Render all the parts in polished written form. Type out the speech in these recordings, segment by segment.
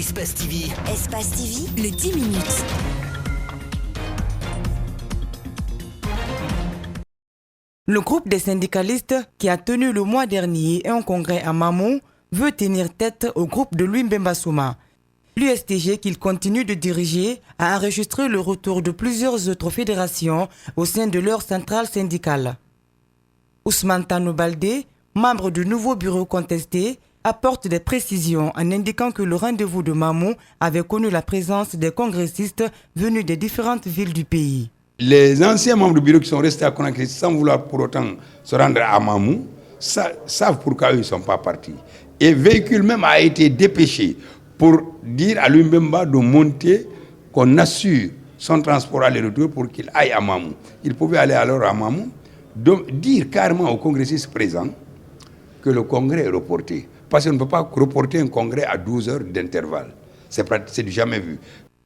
Espace TV. Espace TV, le 10 minutes. Le groupe des syndicalistes qui a tenu le mois dernier un congrès à Mamou veut tenir tête au groupe de Louis Mbemba Souma. L'USTG qu'il continue de diriger a enregistré le retour de plusieurs autres fédérations au sein de leur centrale syndicale. Ousmane Tano Baldé, membre du nouveau bureau contesté, apporte des précisions en indiquant que le rendez-vous de Mamou avait connu la présence des congressistes venus des différentes villes du pays. Les anciens membres du bureau qui sont restés à Conakry sans vouloir pour autant se rendre à Mamou savent pourquoi eux ne sont pas partis. Et véhicule même a été dépêché pour dire à Louis Mbemba de monter, qu'on assure son transport aller-retour pour qu'il aille à Mamou. Il pouvait aller alors à Mamou, dire carrément aux congressistes présents que le congrès est reporté. Parce qu'on ne peut pas reporter un congrès à 12 heures d'intervalle. C'est du jamais vu.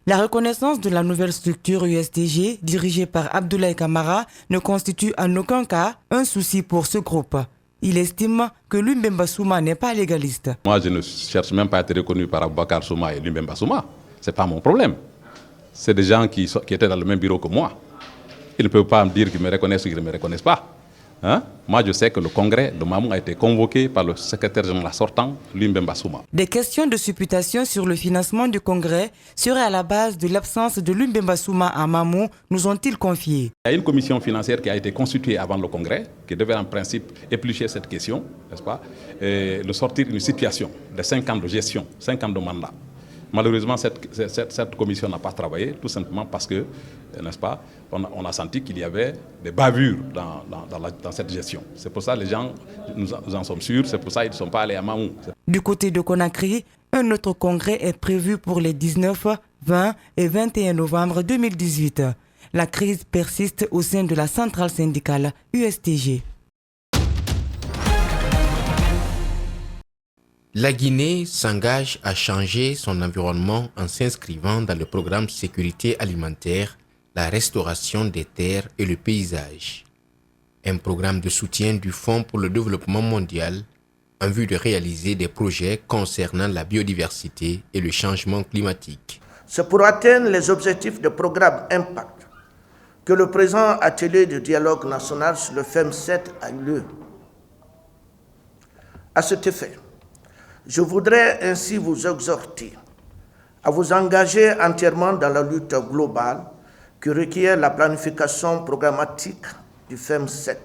La reconnaissance de la nouvelle structure USTG, dirigée par Abdoulaye Kamara, ne constitue en aucun cas un souci pour ce groupe. Il estime que Louis Mbemba Souma n'est pas légaliste. Moi, je ne cherche même pas à être reconnu par Aboubakar Souma et Louis Mbemba Souma. Ce n'est pas mon problème. C'est des gens qui étaient dans le même bureau que moi. Ils ne peuvent pas me dire qu'ils me reconnaissent ou qu'ils ne me reconnaissent pas. Moi, je sais que le congrès de Mamou a été convoqué par le secrétaire général sortant, Louis Mbemba Souma. Des questions de supputation sur le financement du congrès seraient à la base de l'absence de Louis Mbemba Souma à Mamou, nous ont-ils confié. Il y a une commission financière qui a été constituée avant le congrès, qui devait en principe éplucher cette question, n'est-ce pas, et le sortir d'une situation de 5 ans de gestion, 5 ans de mandat. Malheureusement, cette commission n'a pas travaillé, tout simplement parce que, n'est-ce pas, on a senti qu'il y avait des bavures dans cette gestion. C'est pour ça que les gens, nous en sommes sûrs, c'est pour ça qu'ils ne sont pas allés à Mamou. Du côté de Conakry, un autre congrès est prévu pour les 19, 20 et 21 novembre 2018. La crise persiste au sein de la centrale syndicale USTG. La Guinée s'engage à changer son environnement en s'inscrivant dans le programme Sécurité alimentaire, la restauration des terres et le paysage. Un programme de soutien du Fonds pour le développement mondial en vue de réaliser des projets concernant la biodiversité et le changement climatique. C'est pour atteindre les objectifs du programme Impact que le présent atelier de dialogue national sur le FEM7 a eu lieu. À cet effet, je voudrais ainsi vous exhorter à vous engager entièrement dans la lutte globale qui requiert la planification programmatique du FEM7.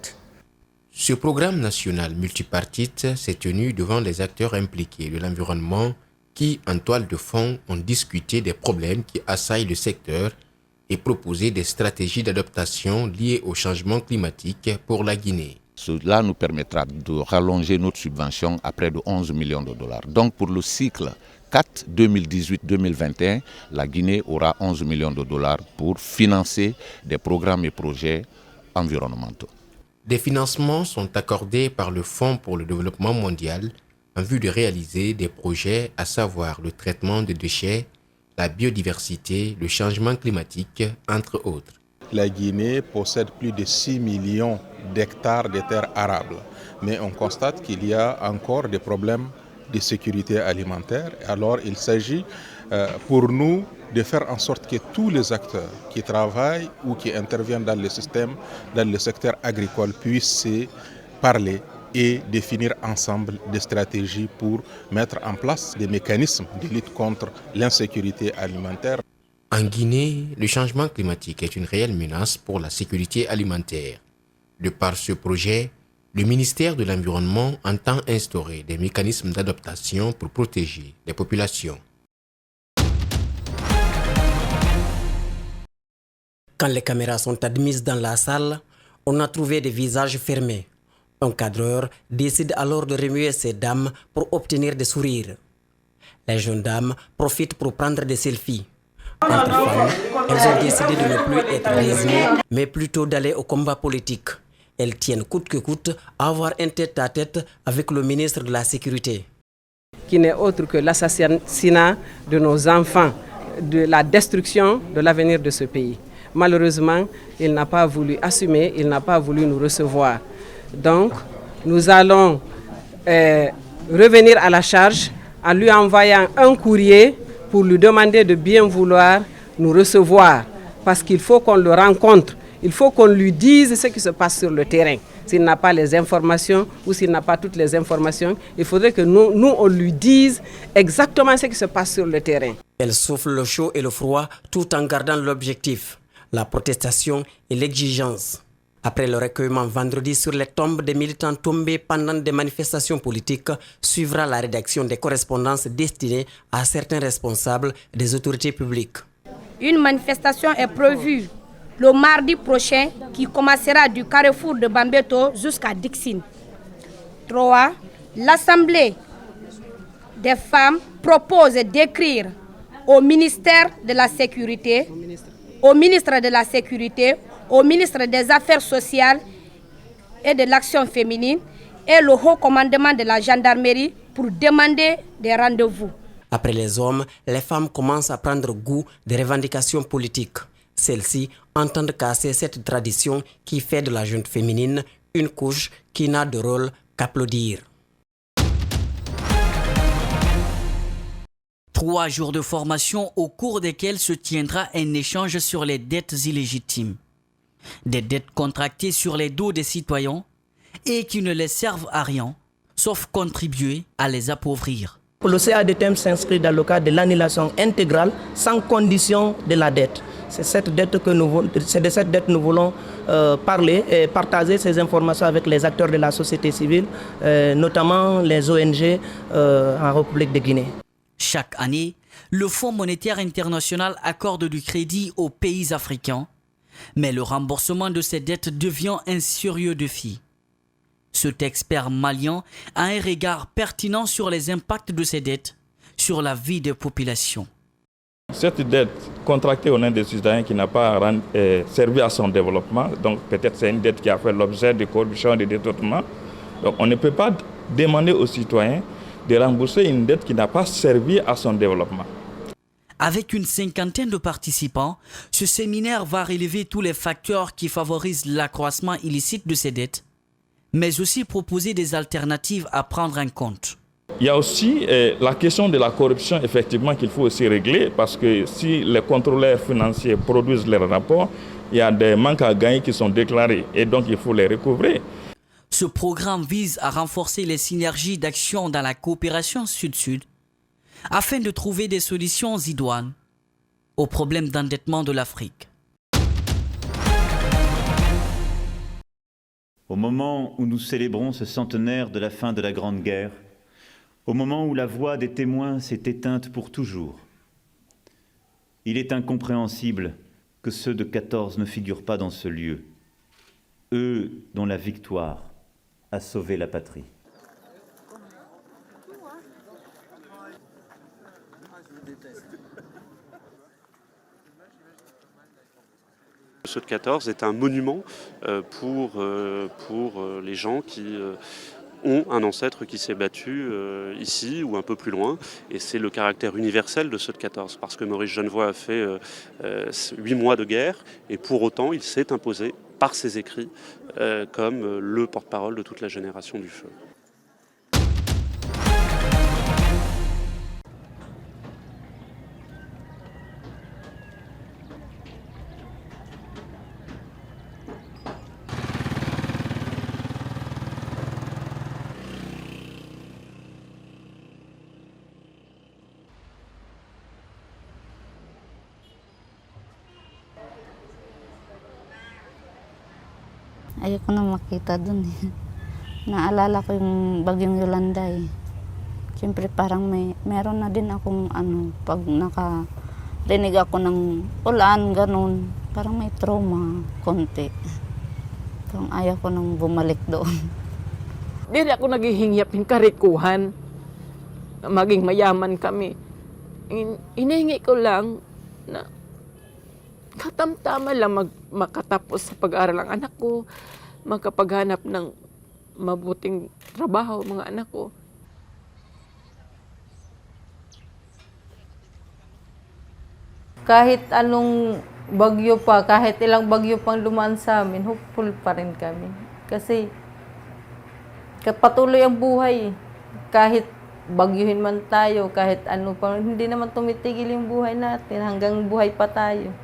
Ce programme national multipartite s'est tenu devant les acteurs impliqués de l'environnement qui, en toile de fond, ont discuté des problèmes qui assaillent le secteur et proposé des stratégies d'adaptation liées au changement climatique pour la Guinée. Cela nous permettra de rallonger notre subvention à près de 11 millions de dollars. Donc pour le cycle 4 2018-2021, la Guinée aura 11 millions de dollars pour financer des programmes et projets environnementaux. Des financements sont accordés par le Fonds pour le développement mondial en vue de réaliser des projets, à savoir le traitement des déchets, la biodiversité, le changement climatique, entre autres. La Guinée possède plus de 6 millions d'hectares de terres arables, mais on constate qu'il y a encore des problèmes de sécurité alimentaire. Alors il s'agit pour nous de faire en sorte que tous les acteurs qui travaillent ou qui interviennent dans le système, dans le secteur agricole, puissent se parler et définir ensemble des stratégies pour mettre en place des mécanismes de lutte contre l'insécurité alimentaire. En Guinée, le changement climatique est une réelle menace pour la sécurité alimentaire. De par ce projet, le ministère de l'Environnement entend instaurer des mécanismes d'adaptation pour protéger les populations. Quand les caméras sont admises dans la salle, on a trouvé des visages fermés. Un cadreur décide alors de remuer ces dames pour obtenir des sourires. Les jeunes dames profitent pour prendre des selfies. Entre femmes, elles ont décidé de ne plus être résignées, mais plutôt d'aller au combat politique. Elles tiennent coûte que coûte à avoir un tête-à-tête avec le ministre de la Sécurité. Qui n'est autre que l'assassinat de nos enfants, de la destruction de l'avenir de ce pays. Malheureusement, il n'a pas voulu assumer, il n'a pas voulu nous recevoir. Donc, nous allons revenir à la charge en lui envoyant un courrier pour lui demander de bien vouloir nous recevoir, parce qu'il faut qu'on le rencontre, il faut qu'on lui dise ce qui se passe sur le terrain. S'il n'a pas les informations ou s'il n'a pas toutes les informations, il faudrait que nous, on lui dise exactement ce qui se passe sur le terrain. Elle souffle le chaud et le froid tout en gardant l'objectif, la protestation et l'exigence. Après le recueillement vendredi sur les tombes des militants tombés pendant des manifestations politiques, suivra la rédaction des correspondances destinées à certains responsables des autorités publiques. Une manifestation est prévue le mardi prochain qui commencera du carrefour de Bambeto jusqu'à Dixine. 3. L'Assemblée des femmes propose d'écrire au ministère de la Sécurité, au ministre de la Sécurité, au ministre des Affaires sociales et de l'Action féminine et le haut commandement de la gendarmerie pour demander des rendez-vous. Après les hommes, les femmes commencent à prendre goût des revendications politiques. Celles-ci entendent casser cette tradition qui fait de la junte féminine une couche qui n'a de rôle qu'applaudir. 3 jours de formation au cours desquels se tiendra un échange sur les dettes illégitimes. Des dettes contractées sur les dos des citoyens et qui ne les servent à rien, sauf contribuer à les appauvrir. Le CADTM s'inscrit dans le cadre de l'annulation intégrale sans condition de la dette. C'est de cette dette que nous voulons parler et partager ces informations avec les acteurs de la société civile, notamment les ONG en République de Guinée. Chaque année, le Fonds monétaire international accorde du crédit aux pays africains, mais le remboursement de ces dettes devient un sérieux défi. Cet expert malien a un regard pertinent sur les impacts de ces dettes sur la vie des populations. Cette dette contractée au nom des citoyens qui n'a pas servi à son développement, donc peut-être c'est une dette qui a fait l'objet de corruption et de détournement. Donc on ne peut pas demander aux citoyens de rembourser une dette qui n'a pas servi à son développement. Avec une 50aine de participants, ce séminaire va relever tous les facteurs qui favorisent l'accroissement illicite de ces dettes, mais aussi proposer des alternatives à prendre en compte. Il y a aussi la question de la corruption, effectivement, qu'il faut aussi régler, parce que si les contrôleurs financiers produisent leurs rapports, il y a des manques à gagner qui sont déclarés, et donc il faut les recouvrer. Ce programme vise à renforcer les synergies d'action dans la coopération Sud-Sud, afin de trouver des solutions idoines aux problèmes d'endettement de l'Afrique. Au moment où nous célébrons ce centenaire de la fin de la Grande Guerre, au moment où la voix des témoins s'est éteinte pour toujours, il est incompréhensible que ceux de 14 ne figurent pas dans ce lieu, eux dont la victoire a sauvé la patrie. Ce de 14 est un monument pour les gens qui ont un ancêtre qui s'est battu ici ou un peu plus loin. Et c'est le caractère universel de ceux de 14, parce que Maurice Genevoix a fait 8 mois de guerre, et pour autant il s'est imposé par ses écrits comme le porte-parole de toute la génération du feu. Ayoko na makita dun eh. Naalala ko yung bagyong Yolanda eh. Siyempre parang meron na din akong pag nakarinig ako ng ulan, ganun. Parang may trauma, konti. Parang ayaw ko nang bumalik doon. Dili ako naghihingyap yung karikuhan. Maging mayaman kami. Inihingi ko lang na katamtama lang makatapos sa pag-aaral ang anak ko, makapaghanap ng mabuting trabaho mga anak ko. Kahit anong bagyo pa, kahit ilang bagyo pang lumaan sa amin, hopeful pa rin kami. Kasi patuloy ang buhay. Kahit bagyuhin man tayo, kahit ano pa, hindi naman tumitigil yung buhay natin hanggang buhay pa tayo.